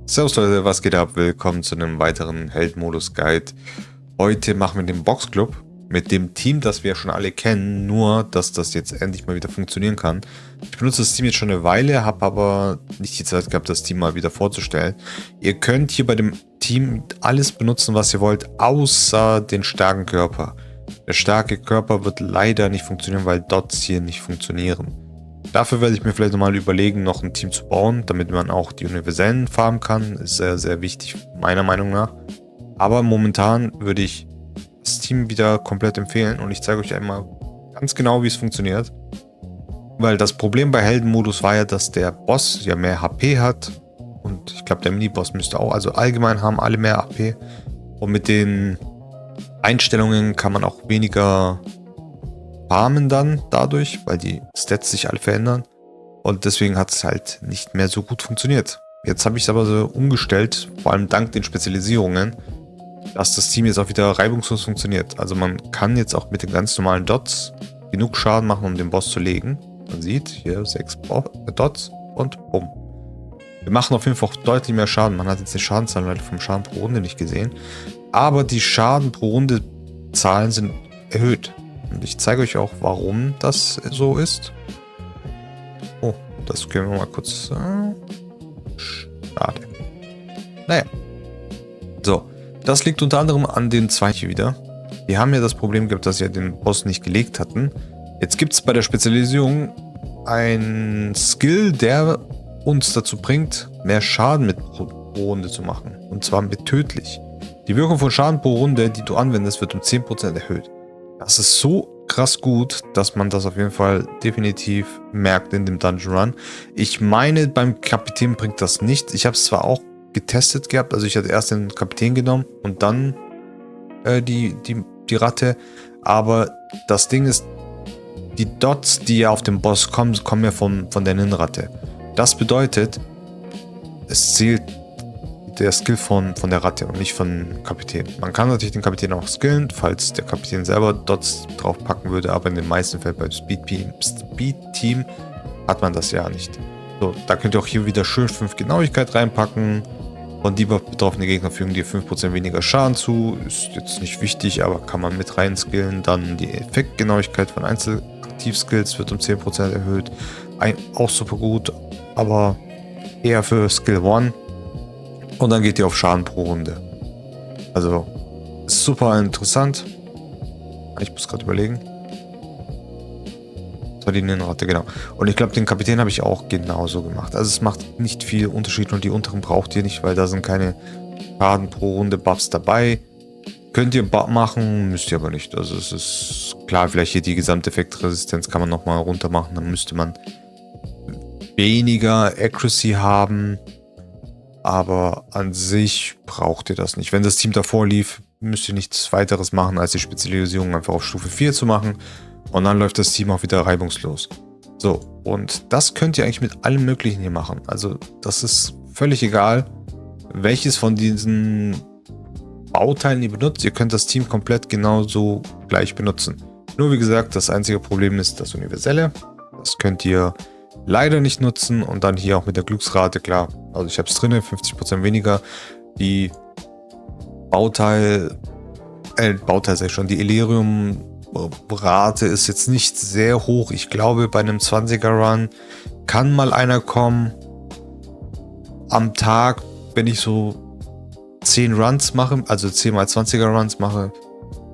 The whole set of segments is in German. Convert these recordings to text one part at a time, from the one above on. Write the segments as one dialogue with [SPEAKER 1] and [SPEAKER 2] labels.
[SPEAKER 1] Servus Leute, was geht ab? Willkommen zu einem weiteren Held-Modus-Guide. Heute machen wir den Boxclub mit dem Team, das wir schon alle kennen, nur dass das jetzt endlich mal wieder funktionieren kann. Ich benutze das Team jetzt schon eine Weile, habe aber nicht die Zeit gehabt, das Team mal wieder vorzustellen. Ihr könnt hier bei dem Team alles benutzen, was ihr wollt, außer den starken Körper. Der starke Körper wird leider nicht funktionieren, weil Dots hier nicht funktionieren. Dafür werde ich mir vielleicht nochmal überlegen, noch ein Team zu bauen, damit man auch die universellen farmen kann. Ist sehr, sehr wichtig, meiner Meinung nach. Aber momentan würde ich das Team wieder komplett empfehlen und ich zeige euch einmal ganz genau, wie es funktioniert. Weil das Problem bei Heldenmodus war ja, dass der Boss ja mehr HP hat und ich glaube, der Mini-Boss müsste auch, also allgemein haben alle mehr HP und mit den Einstellungen kann man auch weniger farmen dann dadurch, weil die Stats sich alle verändern und deswegen hat es halt nicht mehr so gut funktioniert. Jetzt habe ich es aber so umgestellt, vor allem dank den Spezialisierungen, dass das Team jetzt auch wieder reibungslos funktioniert. Also man kann jetzt auch mit den ganz normalen Dots genug Schaden machen, um den Boss zu legen. Man sieht hier 6 Dots und bumm. Wir machen auf jeden Fall auch deutlich mehr Schaden. Man hat jetzt die Schadenszahlen vom Schaden pro Runde nicht gesehen. Aber die Schaden pro Runde Zahlen sind erhöht. Und ich zeige euch auch, warum das so ist. Oh, das können wir mal kurz... Schade. Naja. So, das liegt unter anderem an den zwei hier wieder. Die haben ja das Problem gehabt, dass sie ja den Boss nicht gelegt hatten. Jetzt gibt es bei der Spezialisierung einen Skill, der uns dazu bringt, mehr Schaden mit pro Runde zu machen. Und zwar mit tödlich. Die Wirkung von Schaden pro Runde, die du anwendest, wird um 10% erhöht. Das ist so krass gut, dass man das auf jeden Fall definitiv merkt in dem Dungeon Run. Ich meine, beim Kapitän bringt das nichts. Ich habe es zwar auch getestet gehabt, also ich hatte erst den Kapitän genommen und dann die Ratte, aber das Ding ist, die Dots, die ja auf den Boss kommen, kommen ja von der Ninratte. Das bedeutet, es zählt der Skill von der Ratte und nicht von Kapitän. Man kann natürlich den Kapitän auch skillen, falls der Kapitän selber Dots drauf packen würde, aber in den meisten Fällen beim Speed Team hat man das ja nicht. So, da könnt ihr auch hier wieder schön 5 Genauigkeit reinpacken. Von Debuff betroffene Gegner fügen dir 5% weniger Schaden zu. Ist jetzt nicht wichtig, aber kann man mit rein skillen. Dann die Effektgenauigkeit von Einzelaktivskills wird um 10% erhöht. Auch super gut, aber eher für Skill 1. Und dann geht ihr auf Schaden pro Runde. Also, ist super interessant. Ich muss gerade überlegen. Das war die Ninratte, genau. Und ich glaube, den Kapitän habe ich auch genauso gemacht. Also es macht nicht viel Unterschied und die unteren braucht ihr nicht, weil da sind keine Schaden pro Runde Buffs dabei. Könnt ihr machen, müsst ihr aber nicht. Also es ist klar, vielleicht hier die Gesamteffektresistenz kann man nochmal runter machen. Dann müsste man weniger Accuracy haben. Aber an sich braucht ihr das nicht. Wenn das Team davor lief, müsst ihr nichts weiteres machen, als die Spezialisierung einfach auf Stufe 4 zu machen. Und dann läuft das Team auch wieder reibungslos. So, und das könnt ihr eigentlich mit allem Möglichen hier machen. Also das ist völlig egal, welches von diesen Bauteilen ihr benutzt. Ihr könnt das Team komplett genauso gleich benutzen. Nur wie gesagt, das einzige Problem ist das Universelle. Das könnt ihr leider nicht nutzen und dann hier auch mit der Glücksrate, klar. Also ich habe es drin, 50% weniger. Die Bauteil sag ich schon, die Elerium-Rate ist jetzt nicht sehr hoch. Ich glaube, bei einem 20er-Run kann mal einer kommen. Am Tag, wenn ich so 10 Runs mache, also 10 mal 20er Runs mache,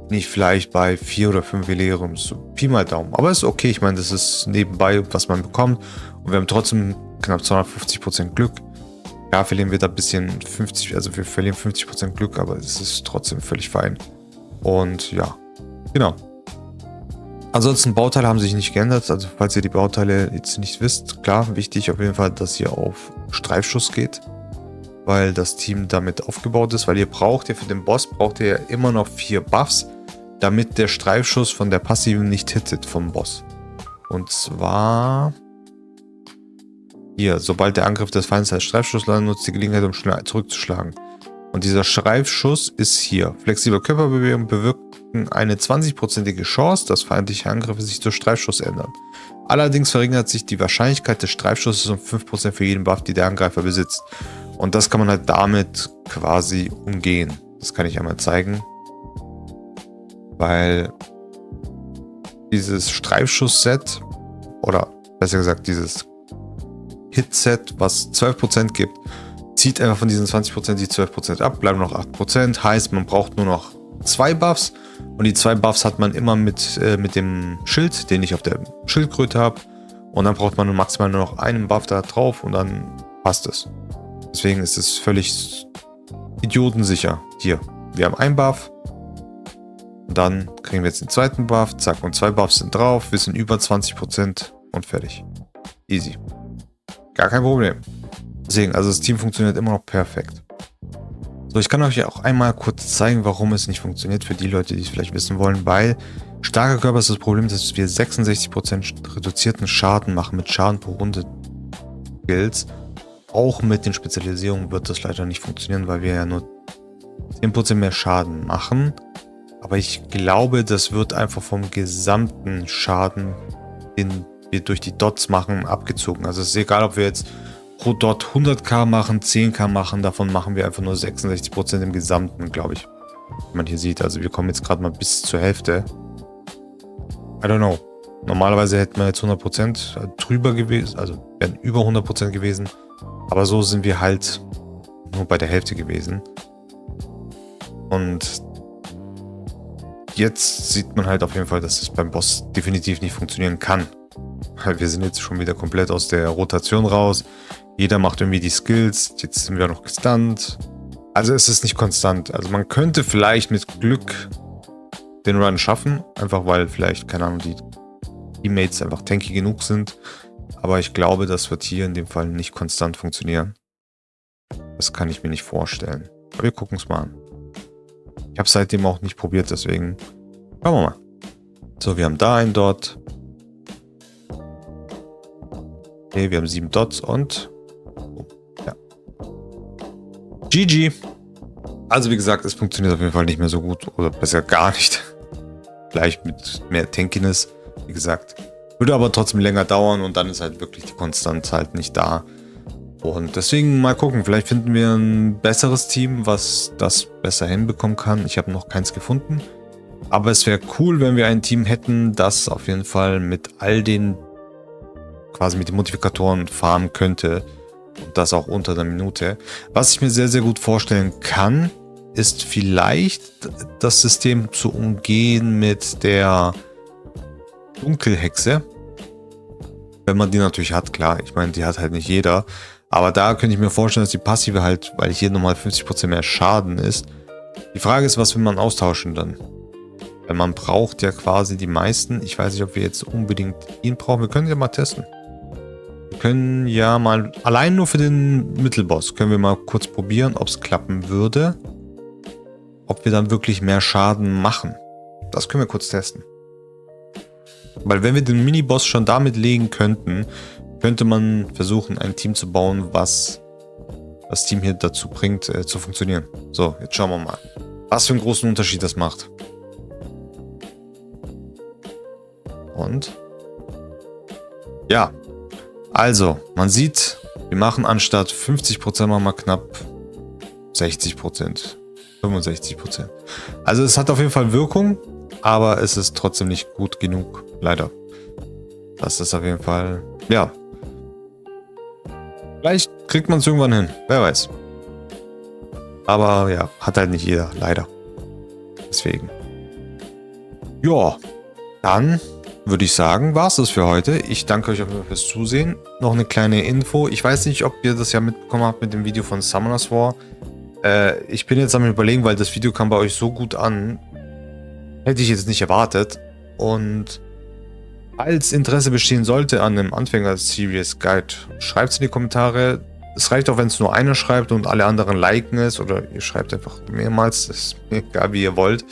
[SPEAKER 1] bin ich vielleicht bei 4 oder 5 Elerium. So Pi mal Daumen. Aber ist okay, ich meine, das ist nebenbei, was man bekommt. Und wir haben trotzdem knapp 250% Glück. Ja, verlieren wir da ein bisschen 50, also wir verlieren 50% Glück, aber es ist trotzdem völlig fein. Und ja, genau. Ansonsten Bauteile haben sich nicht geändert, also falls ihr die Bauteile jetzt nicht wisst, klar, wichtig auf jeden Fall, dass ihr auf Streifschuss geht, weil das Team damit aufgebaut ist, weil ihr braucht ja für den Boss, braucht ihr ja immer noch 4 Buffs, damit der Streifschuss von der Passiven nicht hittet vom Boss. Und zwar... Hier, sobald der Angriff des Feindes als Streifschuss landet, nutzt die Gelegenheit, um schnell zurückzuschlagen. Und dieser Streifschuss ist hier. Flexible Körperbewegungen bewirken eine 20%ige Chance, dass feindliche Angriffe sich zu Streifschuss ändern. Allerdings verringert sich die Wahrscheinlichkeit des Streifschusses um 5% für jeden Buff, die der Angreifer besitzt. Und das kann man halt damit quasi umgehen. Das kann ich einmal zeigen. Weil dieses Streifschuss-Set oder besser gesagt dieses Hit-Set, was 12% gibt, zieht einfach von diesen 20% die 12% ab, bleiben noch 8%. Heißt, man braucht nur noch 2 Buffs und die 2 Buffs hat man immer mit dem Schild, den ich auf der Schildkröte habe. Und dann braucht man maximal nur noch einen Buff da drauf und dann passt es. Deswegen ist es völlig idiotensicher. Hier, wir haben einen Buff. Und dann kriegen wir jetzt den zweiten Buff. Zack, und 2 Buffs sind drauf. Wir sind über 20% und fertig. Easy. Gar kein Problem. Deswegen, also das Team funktioniert immer noch perfekt. So, ich kann euch ja auch einmal kurz zeigen, warum es nicht funktioniert, für die Leute, die es vielleicht wissen wollen, weil starker Körper ist das Problem, dass wir 66% reduzierten Schaden machen mit Schaden pro Runde Skills. Auch mit den Spezialisierungen wird das leider nicht funktionieren, weil wir ja nur 10% mehr Schaden machen. Aber ich glaube, das wird einfach vom gesamten Schaden, den wir durch die Dots machen, abgezogen. Also es ist egal, ob wir jetzt pro Dot 100k machen, 10k machen, davon machen wir einfach nur 66% im Gesamten, glaube ich. Wie man hier sieht, also wir kommen jetzt gerade mal bis zur Hälfte. I don't know. Normalerweise hätten wir jetzt 100% drüber gewesen, also wären über 100% gewesen. Aber so sind wir halt nur bei der Hälfte gewesen. Und jetzt sieht man halt auf jeden Fall, dass es beim Boss definitiv nicht funktionieren kann. Wir sind jetzt schon wieder komplett aus der Rotation raus. Jeder macht irgendwie die Skills. Jetzt sind wir noch gestunt. Also es ist nicht konstant. Also man könnte vielleicht mit Glück den Run schaffen. Einfach weil vielleicht, keine Ahnung, die Teammates einfach tanky genug sind. Aber ich glaube, das wird hier in dem Fall nicht konstant funktionieren. Das kann ich mir nicht vorstellen. Aber wir gucken es mal an. Ich habe es seitdem auch nicht probiert, deswegen schauen wir mal. So, wir haben da einen Dot. Okay, wir haben 7 Dots und ja. GG. Also wie gesagt, es funktioniert auf jeden Fall nicht mehr so gut oder besser gar nicht. Vielleicht mit mehr Tankiness, wie gesagt. Würde aber trotzdem länger dauern und dann ist halt wirklich die Konstanz halt nicht da. Und deswegen mal gucken, vielleicht finden wir ein besseres Team, was das besser hinbekommen kann. Ich habe noch keins gefunden. Aber es wäre cool, wenn wir ein Team hätten, das auf jeden Fall mit all den quasi mit den Modifikatoren farmen könnte. Und das auch unter der Minute. Was ich mir sehr, sehr gut vorstellen kann, ist vielleicht das System zu umgehen mit der Dunkelhexe. Wenn man die natürlich hat, klar. Ich meine, die hat halt nicht jeder. Aber da könnte ich mir vorstellen, dass die Passive halt, weil hier nochmal 50% mehr Schaden ist. Die Frage ist, was will man austauschen dann? Weil man braucht ja quasi die meisten. Ich weiß nicht, ob wir jetzt unbedingt ihn brauchen. Wir können ja mal testen. Wir können ja mal, allein nur für den Mittelboss, können wir mal kurz probieren, ob es klappen würde. Ob wir dann wirklich mehr Schaden machen. Das können wir kurz testen. Weil wenn wir den Miniboss schon damit legen könnten, könnte man versuchen, ein Team zu bauen, was das Team hier dazu bringt, zu funktionieren. So, jetzt schauen wir mal, was für einen großen Unterschied das macht. Und ja, also, man sieht, wir machen anstatt 50% machen wir knapp 60%, 65%. Also es hat auf jeden Fall Wirkung, aber es ist trotzdem nicht gut genug, leider. Das ist auf jeden Fall, ja. Vielleicht kriegt man es irgendwann hin, wer weiß. Aber ja, hat halt nicht jeder, leider. Deswegen. Ja, dann würde ich sagen, war es das für heute. Ich danke euch auf jeden Fall fürs Zusehen. Noch eine kleine Info. Ich weiß nicht, ob ihr das ja mitbekommen habt mit dem Video von Summoners War. Ich bin jetzt am Überlegen, weil das Video kam bei euch so gut an. Hätte ich jetzt nicht erwartet. Und falls Interesse bestehen sollte an einem Anfänger-Series Guide, schreibt es in die Kommentare. Es reicht auch, wenn es nur einer schreibt und alle anderen liken es. Oder ihr schreibt einfach mehrmals. Das ist mir egal, wie ihr wollt.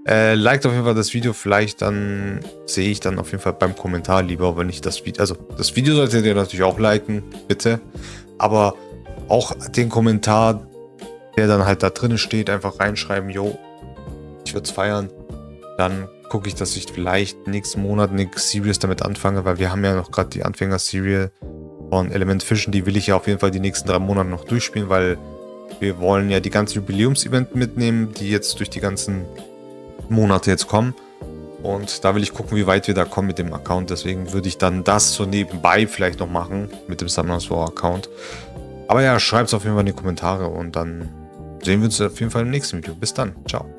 [SPEAKER 1] Liked auf jeden Fall das Video, vielleicht dann sehe ich dann auf jeden Fall beim Kommentar lieber, wenn ich das Video, also das Video solltet ihr natürlich auch liken, bitte, aber auch den Kommentar, der dann halt da drin steht, einfach reinschreiben, yo, ich würde es feiern, dann gucke ich, dass ich vielleicht nächsten Monat eine Series damit anfange, weil wir haben ja noch gerade die Anfänger-Serie von Element Fischen, die will ich ja auf jeden Fall die nächsten 3 Monate noch durchspielen, weil wir wollen ja die ganzen Jubiläumsevents mitnehmen, die jetzt durch die ganzen Monate jetzt kommen. Und da will ich gucken, wie weit wir da kommen mit dem Account. Deswegen würde ich dann das so nebenbei vielleicht noch machen mit dem Summoners War Account. Aber ja, schreibt es auf jeden Fall in die Kommentare und dann sehen wir uns auf jeden Fall im nächsten Video. Bis dann. Ciao.